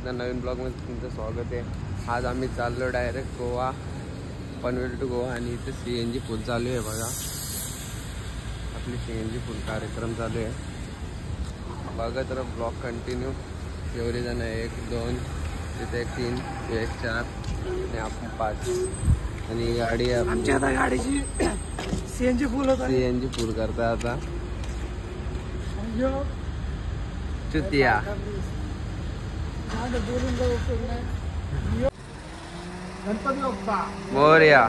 एकदा नवीन ब्लॉगमध्ये तुमचं स्वागत आहे। आज आम्ही चाललो डायरेक्ट गोवा, पनवेल टू गोवा आणि इथे CNG फुल चालू आहे बघा। आपली CNG फुल कार्यक्रम चालू आहे बघा, तर ब्लॉग कंटिन्यू। एवढे जण 1 2 तिथे 3 1 4 आणि आपण 5 आणि गाडी आमची आता गाडीची CNG फुल होता, CNG फुल करता आता चुतिया गणपती बाप्पा मोरया।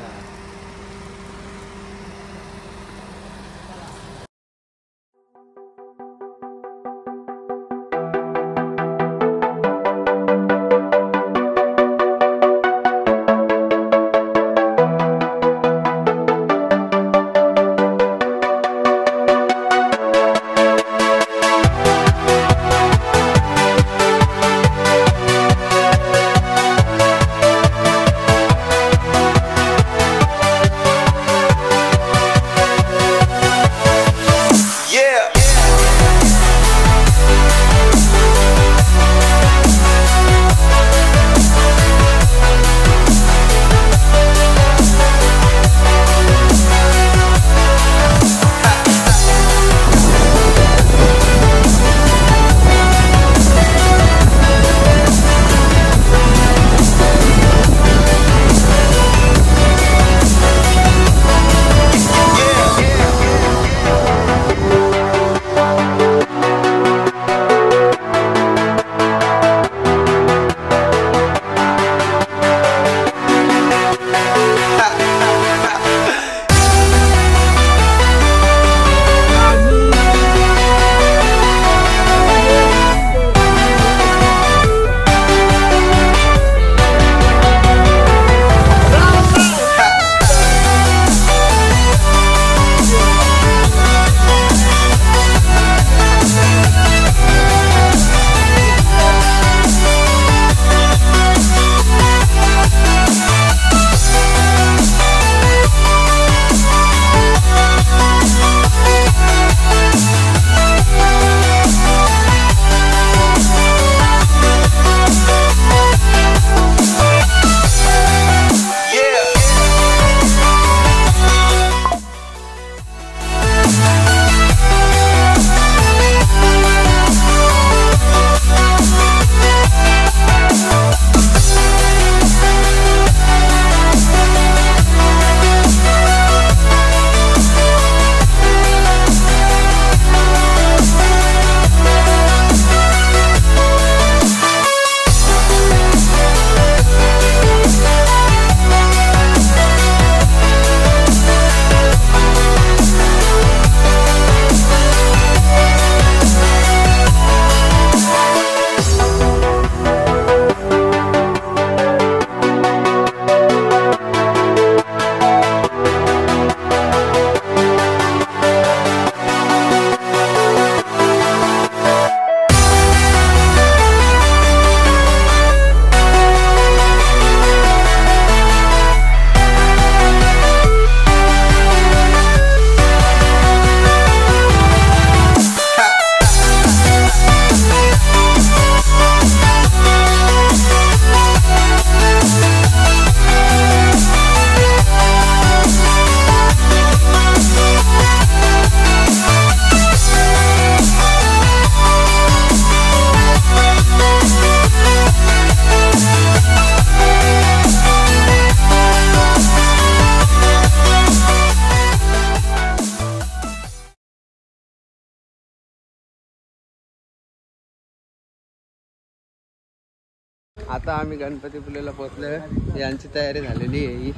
आता आम्ही गणपतीपुलेला पोहोचलोय, यांची तयारी झालेली आहे।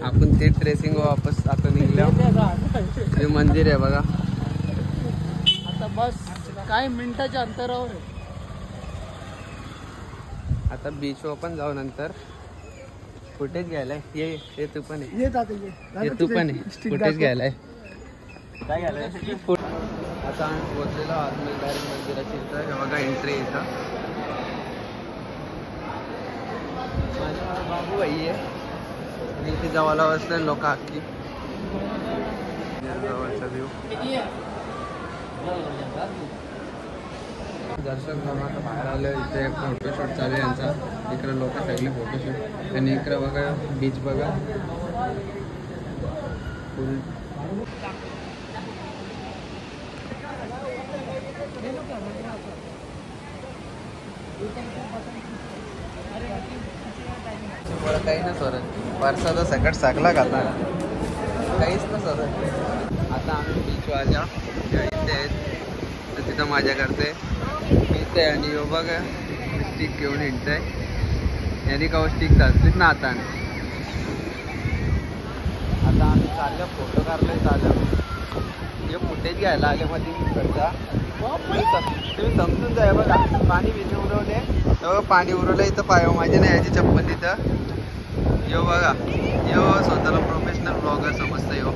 आपण ते ट्रेसिंग वापस आता निघलो। हे मंदिर आहे बघा, आता बस काही मिनिटाच्या अंतरावर आहे। आता बीच वर पण जाऊ, नंतर फुटेज घ्यायलाय। ये तू पण आहे, ये तू पण आहे फुटेज घ्यायलाय। काय घ्यायलाय? आता आम्ही पोहोचलेलो आतमध्ये डायरेक्ट मंदिराची इथं बघा एंट्री इथं। बाबू भाई आहे, इथे जवळला बसले लोक अख्खी। जवळचा व्ह्यू दर्शन करून आता बाहेर आलं. इथे एक फोटोशूट चालू आहे यांचा. इकडे लोक सगळे फोटोशूट आणि इकडे बघा बीच बघा फुल. काही ना सर परसाचा सकट साकला खाता काहीच ना सर. आता आम्ही बीचवाल्या इथे आहेत तर तिथं मजा करते इथे. आणि यो बघा स्टिक घेऊन हिंडतंय. यांनी का स्टिक घातलीच ना आता. आता आम्ही चाललो फोटो काढलोय चाललो. हे फुटेज घ्यायला आले मध्ये इकडचा. तुम्ही समजून जाय बघा पाणी बिजू उरवले तेव्हा पाणी उरवलं इथं पाय माझे नाही याची चप्पल इथं. यो बघा यो स्वतःला प्रोफेशनल ब्लॉगर समजतं यो.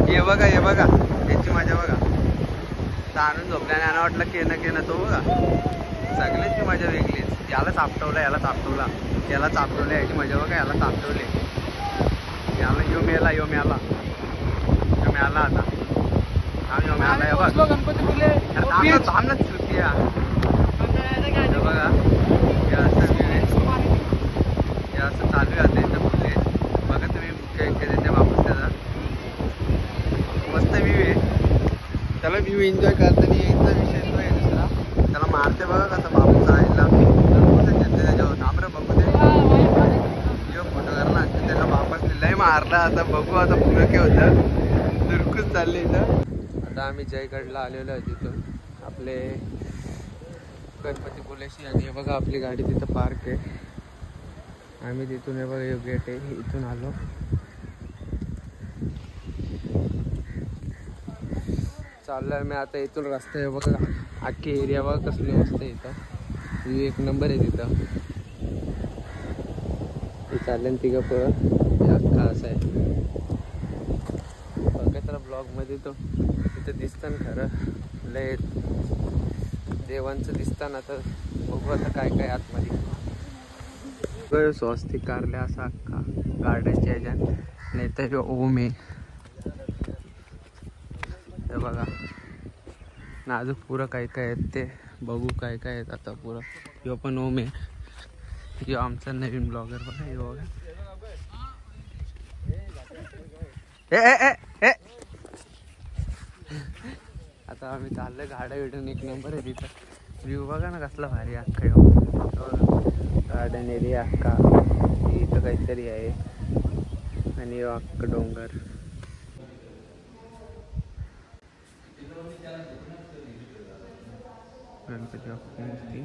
हे बघा याची मजा बघा. ताणून झोपल्याने आणि वाटलं केनं तो बघा सगळ्यांची मजा वेगळीच. याला चापटवलं याला चापटवलं याची मजा बघा. याला चापटवले याला यो मेला आता आम्ही यो बघ गणपतीपुले थांबणच चुकी बघा. हे असं चालू आहे इथं पुढे बघा तुम्ही मुख्य देते वापस त्याचा मस्त व्ह्यू आहे. त्याला व्ह्यू एन्जॉय करताना इथला विषय तो आहे दुसरा. त्याला मारते बघा कसं वापस आईला त्याच्यावर थांबरे बघू ते फोटो करणार त्याला वापस लिहिलंय मारला. आता बघू आता पुढं काय होतं. दुरकूच चालले इथं. आता आम्ही जयगडला आलेलो आहे तिथून आपले गणपतीपुलेशी. आणि हे बघा आपली गाडी तिथं पार्क आहे. आम्ही तिथून हे बघा हे गेट आहे इथून आलो. चाललोय मी आता इथून रस्ता आहे बघा. अख्खी एरिया बघा कसली मस्त आहे इथं. व्ह्यू एक नंबर आहे तिथं. ते चाललं तिघं पळत अख्खा असं आहे बघा. तर ब्लॉगमध्ये तो तिथं दिसतं ना खरं लय देवांचं दिसतं ना. तर बघू आता काय आतमध्ये स्वस्तिक कारले असा अख्खा गार्डनच्या ह्याच्यात. नाही तर ओम आहे हे बघा ना. अजून पुरं काय आहेत ते बघू काय आहेत आता पुरं. ह्यो पण ओम आहे. ह्यो आमचा नवीन ब्लॉगर बघा. ह्यो बघा आता आम्ही चाललोय गाड्या भेटून एक नंबर आहे तिथं. व्ह्यू बघा ना कसला भारी अख्खा गार्डन एरिया अख्खा. इथं काहीतरी आहे आणि अख्खं डोंगर. गणपती बाप्पाची मूर्ती